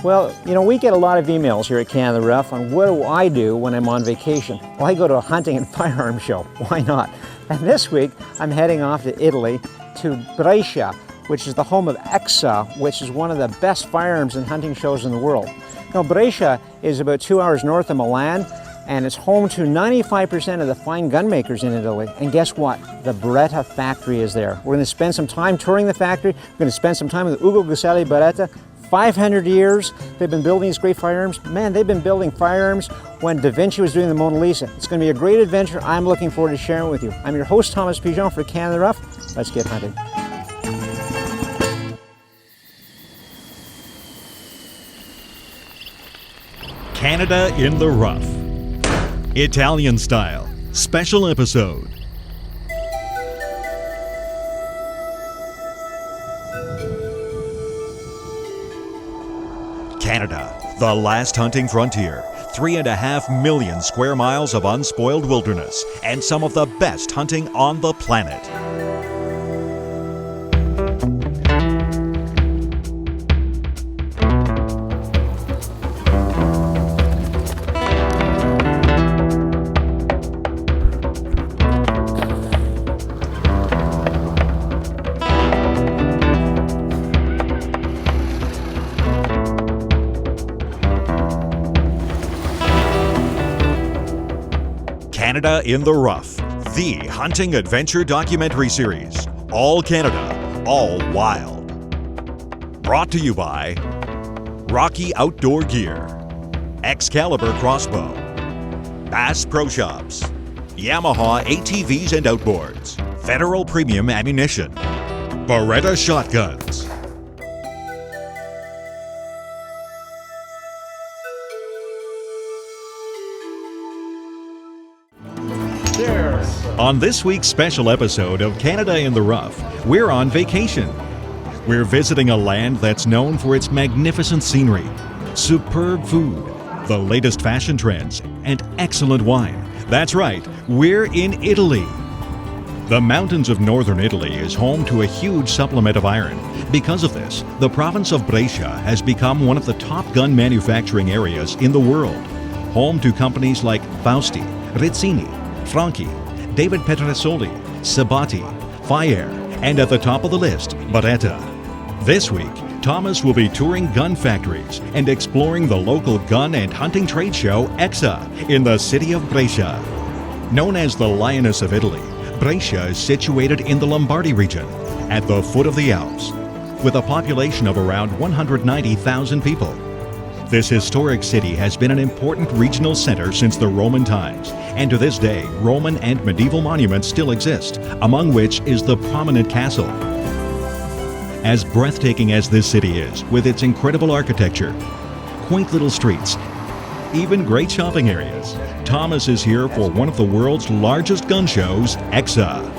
Well, you know, we get a lot of emails here at Canada Rough on what do I do when I'm on vacation. Well, I go to a hunting and firearms show. Why not? And this week, I'm heading off to Italy, to Brescia, which is the home of EXA, which is one of the best firearms and hunting shows in the world. Now, Brescia is about 2 hours north of Milan, and it's home to 95% of the fine gun makers in Italy. And guess what? The Beretta factory is there. We're going to spend some time touring the factory. We're going to spend some time with Ugo Gussalli Beretta. 500 years they've been building these great firearms. Man, they've been building firearms when Da Vinci was doing the Mona Lisa. It's going to be a great adventure. I'm looking forward to sharing it with you. I'm your host, Thomas Pigeon for Canada Rough. Let's get hunting. Canada in the Rough. Italian style. Special episode. Canada, the last hunting frontier. 3.5 million square miles of unspoiled wilderness and some of the best hunting on the planet. Canada in the Rough, the hunting adventure documentary series. All Canada, all wild. Brought to you by Rocky Outdoor Gear, Excalibur Crossbow, Bass Pro Shops, Yamaha ATVs and Outboards, Federal Premium Ammunition, Beretta Shotguns. On this week's special episode of Canada in the Rough, we're on vacation. We're visiting a land that's known for its magnificent scenery, superb food, the latest fashion trends, and excellent wine. That's right, we're in Italy. The mountains of northern Italy is home to a huge supplement of iron. Because of this, the province of Brescia has become one of the top gun manufacturing areas in the world, home to companies like Fausti, Rizzini, Franchi, David Petrasoli, Sabati, Fire, and at the top of the list, Beretta. This week, Thomas will be touring gun factories and exploring the local gun and hunting trade show EXA in the city of Brescia. Known as the Lioness of Italy, Brescia is situated in the Lombardy region, at the foot of the Alps, with a population of around 190,000 people. This historic city has been an important regional center since the Roman times, and to this day, Roman and medieval monuments still exist, among which is the prominent castle. As breathtaking as this city is, with its incredible architecture, quaint little streets, even great shopping areas, Thomas is here for one of the world's largest gun shows, EXA.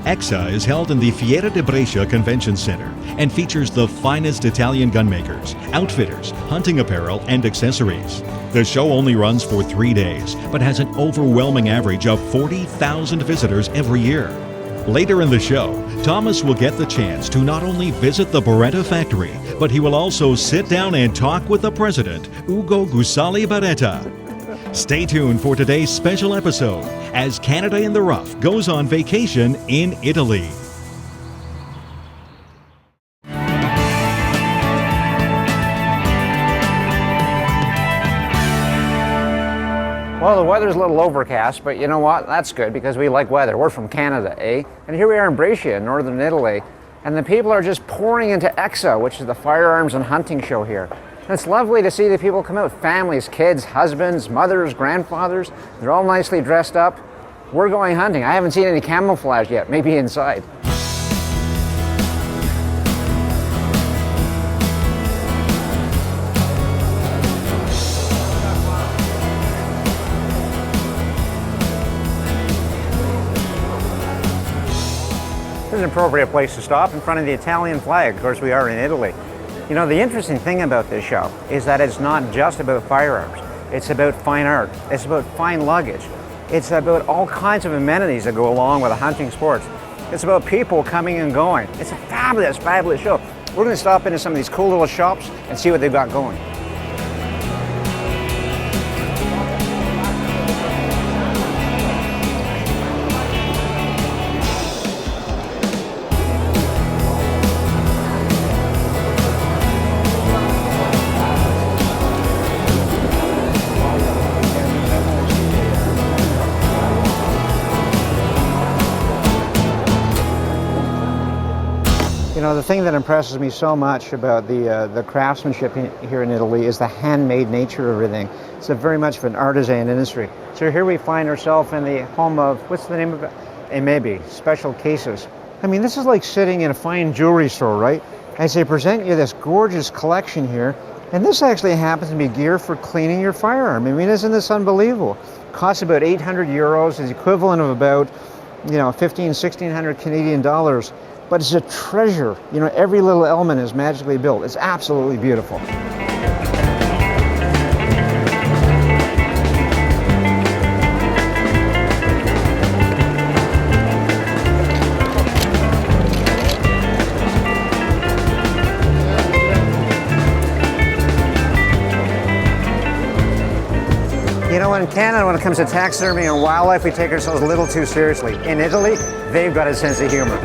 EXA is held in the Fiera di Brescia Convention Center and features the finest Italian gunmakers, outfitters, hunting apparel, and accessories. The show only runs for 3 days, but has an overwhelming average of 40,000 visitors every year. Later in the show, Thomas will get the chance to not only visit the Beretta factory, but he will also sit down and talk with the president, Ugo Gussalli Beretta. Stay tuned for today's special episode as Canada in the Rough goes on vacation in Italy. Well, the weather's a little overcast, but you know what? That's good because we like weather. We're from Canada, eh? And here we are in Brescia, in northern Italy, and the people are just pouring into EXA, which is the firearms and hunting show here. And it's lovely to see the people come out, families, kids, husbands, mothers, grandfathers. They're all nicely dressed up. We're going hunting. I haven't seen any camouflage yet, maybe inside. This is an appropriate place to stop in front of the Italian flag. Of course, we are in Italy. You know, the interesting thing about this show is that it's not just about firearms. It's about fine art. It's about fine luggage. It's about all kinds of amenities that go along with the hunting sports. It's about people coming and going. It's a fabulous, fabulous show. We're going to stop into some of these cool little shops and see what they've got going. You know, the thing that impresses me so much about the craftsmanship here in Italy is the handmade nature of everything. It's very much of an artisan industry. So here we find ourselves in the home of, what's the name of it? Maybe special cases. I mean, this is like sitting in a fine jewelry store, right? As they present you this gorgeous collection here, and this actually happens to be gear for cleaning your firearm. I mean, isn't this unbelievable? Costs about 800 euros, is the equivalent of about, 1,500–1,600 Canadian dollars. But it's a treasure. You know, every little element is magically built. It's absolutely beautiful. You know, in Canada, when it comes to taxidermy and wildlife, we take ourselves a little too seriously. In Italy, they've got a sense of humor.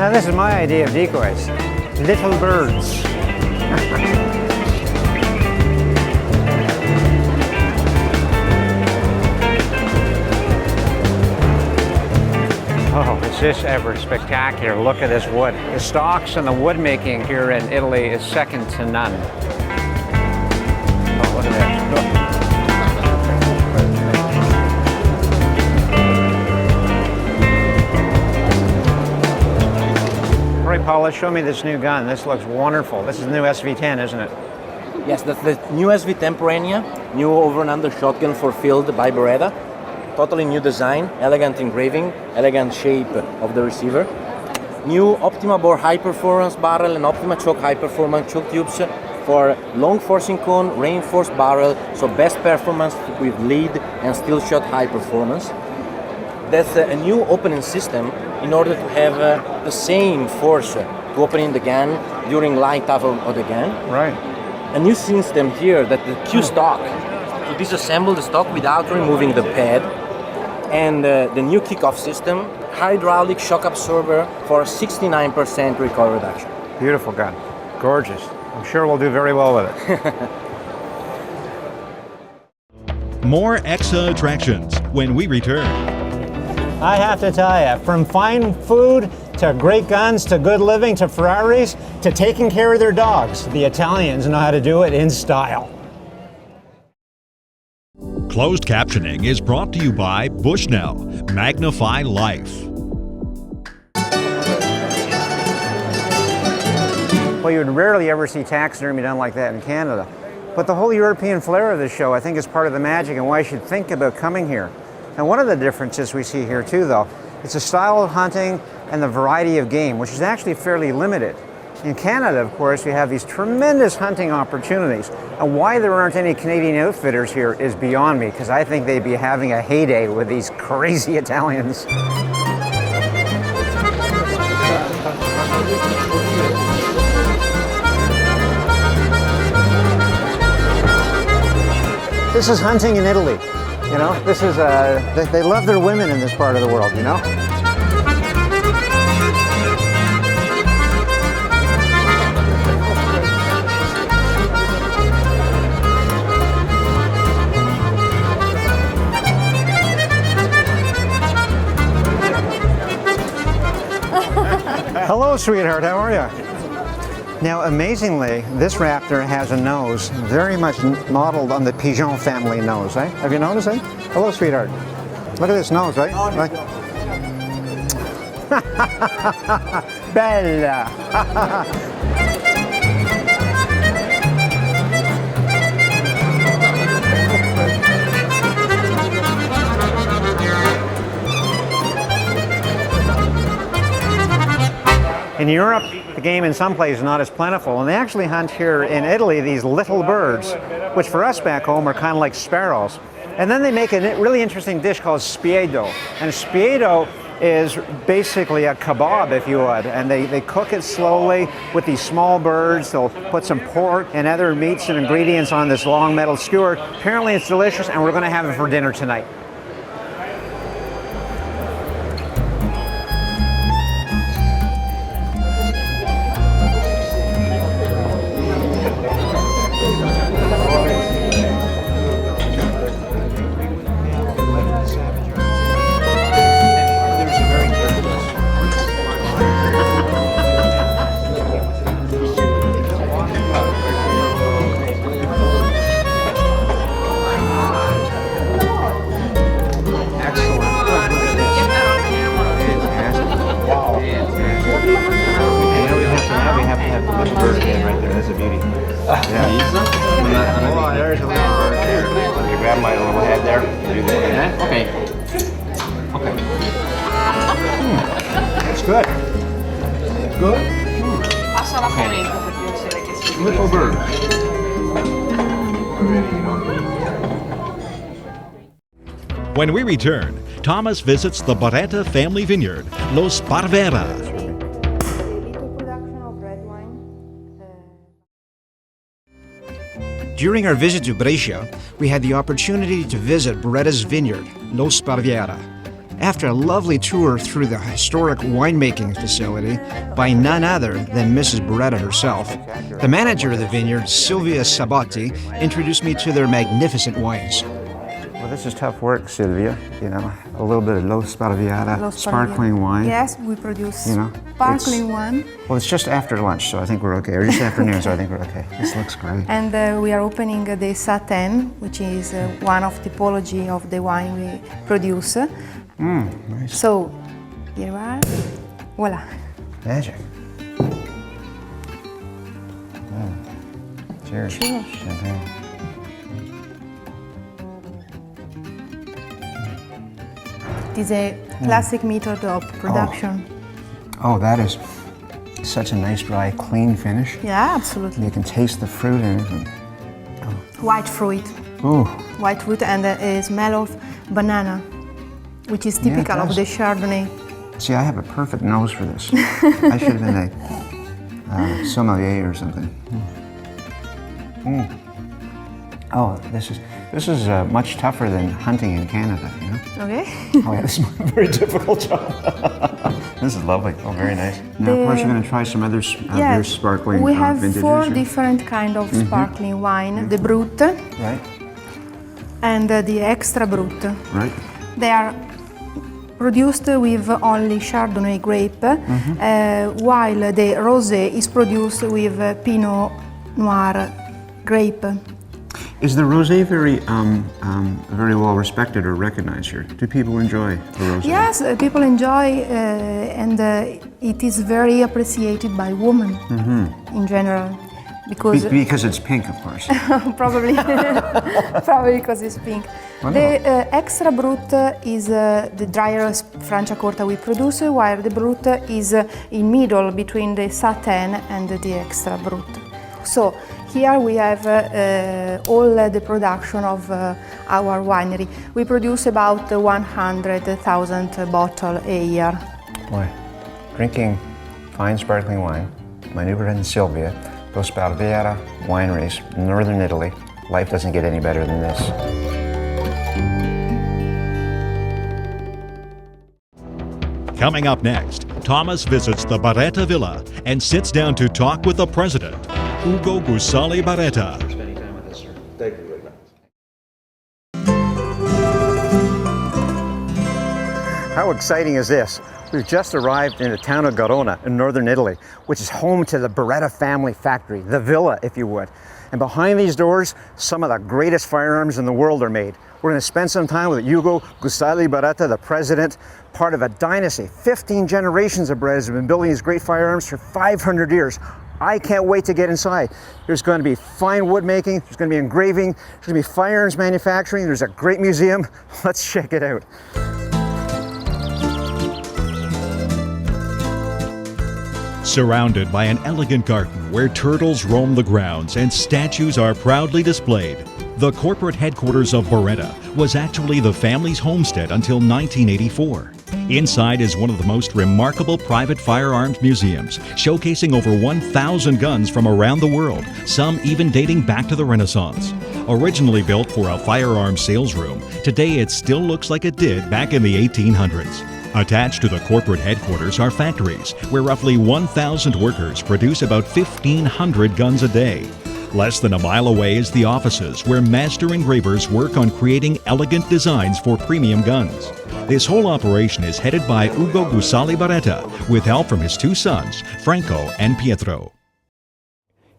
Now this is my idea of decoys. Little birds. Oh, is this ever spectacular. Look at this wood. The stocks and the wood making here in Italy is second to none. Oh, look at this. Look. All right, Paula, show me this new gun. This looks wonderful. This is the new SV10, isn't it? Yes, that's the new SV10 Perennia, new over and under shotgun for field by Beretta. Totally new design, elegant engraving, elegant shape of the receiver. New Optima bore high performance barrel and Optima choke high performance choke tubes for long forcing cone, reinforced barrel, so best performance with lead and still shot high performance. That's a new opening system in order to have the same force to opening the gun during light up of the gun. Right. A new system here that the Q stock, to disassemble the stock without removing the pad, and the new kickoff system, hydraulic shock absorber for 69% recoil reduction. Beautiful gun. Gorgeous. I'm sure we'll do very well with it. More EXA attractions when we return. I have to tell you, from fine food to great guns to good living to Ferraris to taking care of their dogs, the Italians know how to do it in style. Closed captioning is brought to you by Bushnell. Magnify life. Well, you would rarely ever see taxidermy done like that in Canada. But the whole European flair of this show, I think, is part of the magic and why you should think about coming here. And one of the differences we see here too, though, it's the style of hunting and the variety of game, which is actually fairly limited. In Canada, of course, we have these tremendous hunting opportunities. And why there aren't any Canadian outfitters here is beyond me, because I think they'd be having a heyday with these crazy Italians. This is hunting in Italy. You know, this is, they love their women in this part of the world, you know? Hello, sweetheart, how are you? Now, amazingly, this raptor has a nose very much modeled on the Pigeon family nose, eh? Have you noticed it? Hello, sweetheart. Look at this nose, right? Like... Bella! In Europe, the game in some places is not as plentiful, and they actually hunt here in Italy these little birds, which for us back home are kind of like sparrows. And then they make a really interesting dish called spiedo. And spiedo is basically a kebab, if you would. And they cook it slowly with these small birds. They'll put some pork and other meats and ingredients on this long metal skewer. Apparently it's delicious, and we're going to have it for dinner tonight. Good. Good? Passa la polenta per piacere che si Little bird. When we return, Thomas visits the Beretta family vineyard, Lo Sparvera. During our visit to Brescia, we had the opportunity to visit Beretta's vineyard, Lo Sparvera. After a lovely tour through the historic winemaking facility by none other than Mrs. Beretta herself, the manager of the vineyard, Silvia Sabotti, introduced me to their magnificent wines. Well, this is tough work, Silvia. You know, a little bit of Lo Sparvera, sparkling wine. Yes, we produce You sparkling wine. Well, it's just after lunch, so I think we're okay. Or just afternoon, so I think we're okay. This looks great. And we are opening the Satin, which is one of the typology of the wine we produce. Nice. So, here you are. Voila. Magic. Cheers. Cheers. Champagne. It is a classic method of production. Oh, that is such a nice, dry, clean finish. Yeah, absolutely. You can taste the fruit in it. White fruit. Ooh. White fruit and a smell of banana, which is typical of does. the Chardonnay. See, I have a perfect nose for this. I should have been a sommelier or something. Oh, this is much tougher than hunting in Canada, you know? Okay. Oh yeah, this is a very difficult job. This is lovely. Oh, very nice. Now, of course, you're going to try some other very sparkling we have vintages. 4 different kind of sparkling wine. The Brut Right, and the Extra Brut. right. They are produced with only Chardonnay grape, while the Rosé is produced with Pinot Noir grape. Is the rosé very well respected or recognized here? Do people enjoy the rosé? Yes, people enjoy, and it is very appreciated by women in general, because Because it's pink, of course. probably because it's pink. The Extra Brut is the drier Franciacorta we produce, while the Brut is in middle between the Satin and the Extra Brut. So here we have all the production of our winery. We produce about 100,000 bottles a year. Boy, drinking fine sparkling wine, my new friend Silvia, Lo Sparvera wineries in northern Italy. Life doesn't get any better than this. Coming up next, Thomas visits the Beretta Villa and sits down to talk with the president, Ugo Gussalli Beretta. Spending time with us, sir. Thank you very much. How exciting is this? We've just arrived in the town of Garona in northern Italy, which is home to the Beretta family factory, the villa, if you would. And behind these doors, some of the greatest firearms in the world are made. We're going to spend some time with Ugo Gussalli Beretta, the president, part of a dynasty. 15 generations of Berettas have been building these great firearms for 500 years. I can't wait to get inside. There's going to be fine wood making, there's going to be engraving, there's going to be firearms manufacturing, there's a great museum. Let's check it out. Surrounded by an elegant garden where turtles roam the grounds and statues are proudly displayed, The corporate headquarters of Beretta was actually the family's homestead until 1984. Inside is one of the most remarkable private firearms museums, showcasing over 1,000 guns from around the world, some even dating back to the Renaissance. Originally built for a firearms sales room, today it still looks like it did back in the 1800s. Attached to the corporate headquarters are factories where roughly 1,000 workers produce about 1,500 guns a day. Less than a mile away is the offices where master engravers work on creating elegant designs for premium guns. This whole operation is headed by Ugo Gussalli Beretta with help from his two sons, Franco and Pietro.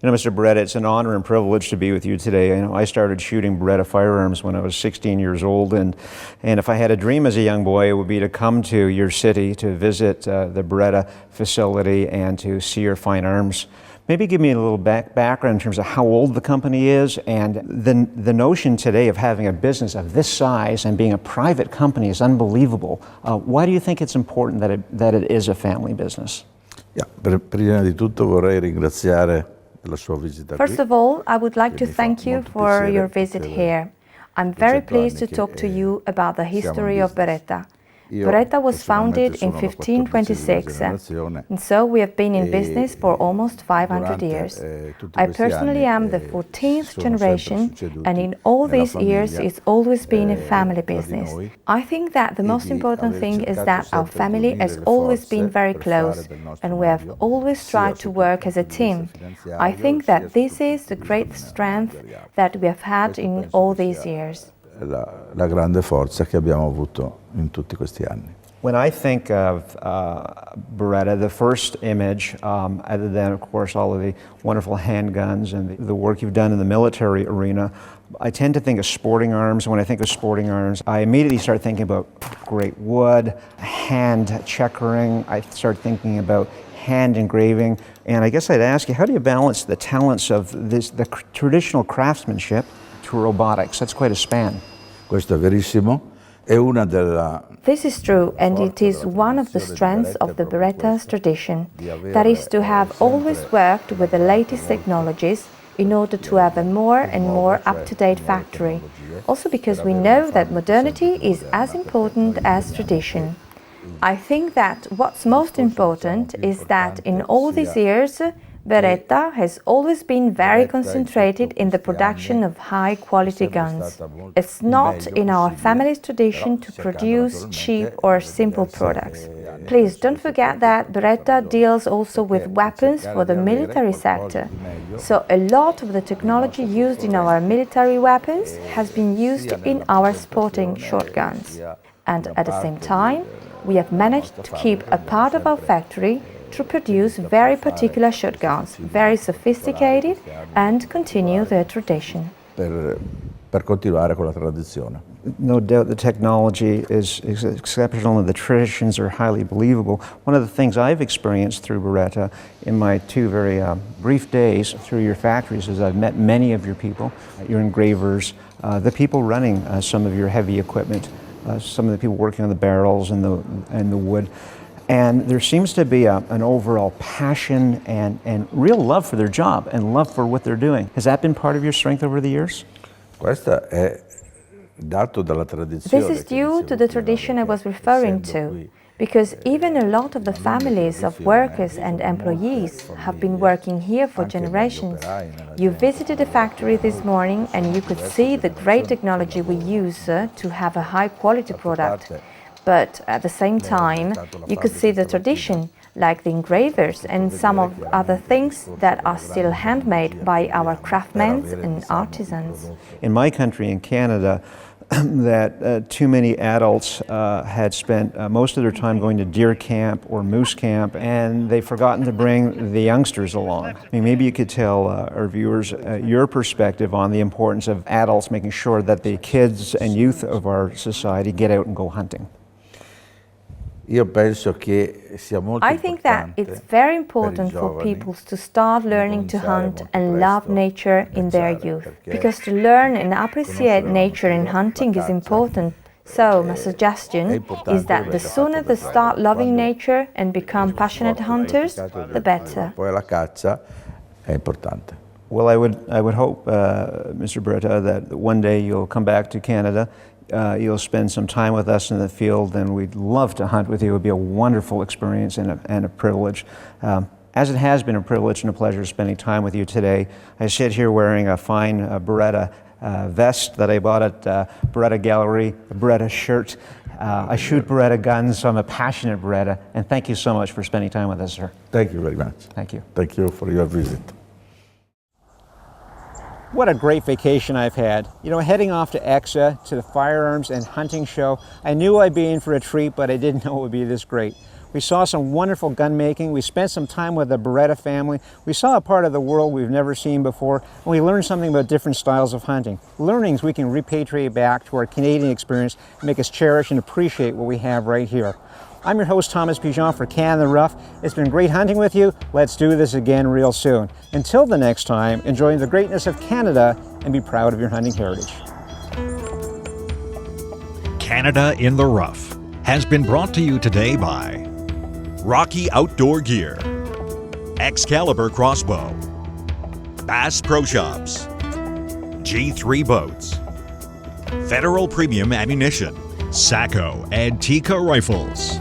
You know, Mr. Beretta, it's an honor and privilege to be with you today. I started shooting Beretta firearms when I was 16 years old, and if I had a dream as a young boy, it would be to come to your city to visit the Beretta facility and to see your fine arms. Maybe give me a little background in terms of how old the company is, and the notion today of having a business of this size and being a private company is unbelievable. Why do you think it's important that it is a family business? Prima di tutto vorrei ringraziare la sua visita qui. First of all, I would like to thank you for your visit here. I'm very pleased to talk to you about the history of Beretta. Beretta was founded in 1526, and so we have been in business for almost 500 years. I personally am the 14th generation, and in all these years it's always been a family business. I think that the most important thing is that our family has always been very close, and we have always tried to work as a team. I think that this is the great strength that we have had in all these years. La grande forza che abbiamo avuto in tutti questi anni. When I think of Beretta, the first image, other than, of course, all of the wonderful handguns and the work you've done in the military arena, I tend to think of sporting arms. When I think of sporting arms, I immediately start thinking about great wood, hand checkering. I start thinking about hand engraving. And I guess I'd ask you, how do you balance the talents of the traditional craftsmanship to robotics? That's quite a span. Questo è verissimo. È una della This is true, and it is one of the strengths of the Beretta's tradition, that is to have always worked with the latest technologies in order to have a more and more up-to-date factory. Also because we know that modernity is as important as tradition. I think that what's most important is that in all these years, Beretta has always been very concentrated in the production of high-quality guns. It's not in our family's tradition to produce cheap or simple products. Please don't forget that Beretta deals also with weapons for the military sector. So a lot of the technology used in our military weapons has been used in our sporting shotguns. And at the same time, we have managed to keep a part of our factory to produce very particular shotguns, very sophisticated, and continue their tradition. Per continuare con la tradizione. No doubt the technology is exceptional and the traditions are highly believable. One of the things I've experienced through Beretta in my two very brief days through your factories is I've met many of your people, your engravers, the people running some of your heavy equipment, some of the people working on the barrels and the wood. And there seems to be an overall passion and real love for their job and love for what they're doing. Has that been part of your strength over the years? Questo è dato dalla tradizione. This is due to the tradition I was referring to, because even a lot of the families of workers and employees have been working here for generations. You visited the factory this morning and you could see the great technology we use to have a high-quality product. But at the same time, you could see the tradition, like the engravers and some of other things that are still handmade by our craftsmen and artisans. In my country, in Canada, that too many adults had spent most of their time going to deer camp or moose camp, and they've forgotten to bring the youngsters along. I mean, maybe you could tell our viewers your perspective on the importance of adults making sure that the kids and youth of our society get out and go hunting. I think that it's very important for people to start learning to hunt and love nature in their youth, because to learn and appreciate nature in hunting is important. So my suggestion is that the sooner they start loving nature and become passionate hunters, the better. Poi la caccia è importante. Well, I would hope, Mr. Beretta, that one day you'll come back to Canada. You'll spend some time with us in the field, and we'd love to hunt with you. It would be a wonderful experience and a privilege. As it has been a privilege and a pleasure spending time with you today, I sit here wearing a fine Beretta vest that I bought at Beretta Gallery, a Beretta shirt. I shoot Beretta guns, so I'm a passionate Beretta, and thank you so much for spending time with us, sir. Thank you very much. Thank you. Thank you for your visit. What a great vacation I've had. You know, heading off to EXA, to the Firearms and Hunting Show, I knew I'd be in for a treat, but I didn't know it would be this great. We saw some wonderful gun making. We spent some time with the Beretta family. We saw a part of the world we've never seen before, and we learned something about different styles of hunting. Learnings we can repatriate back to our Canadian experience and make us cherish and appreciate what we have right here. I'm your host, Thomas Pigeon, for Canada in the Rough. It's been great hunting with you. Let's do this again real soon. Until the next time, enjoy the greatness of Canada and be proud of your hunting heritage. Canada in the Rough has been brought to you today by Rocky Outdoor Gear, Excalibur Crossbow, Bass Pro Shops, G3 Boats, Federal Premium Ammunition, Sacco and Tika Rifles.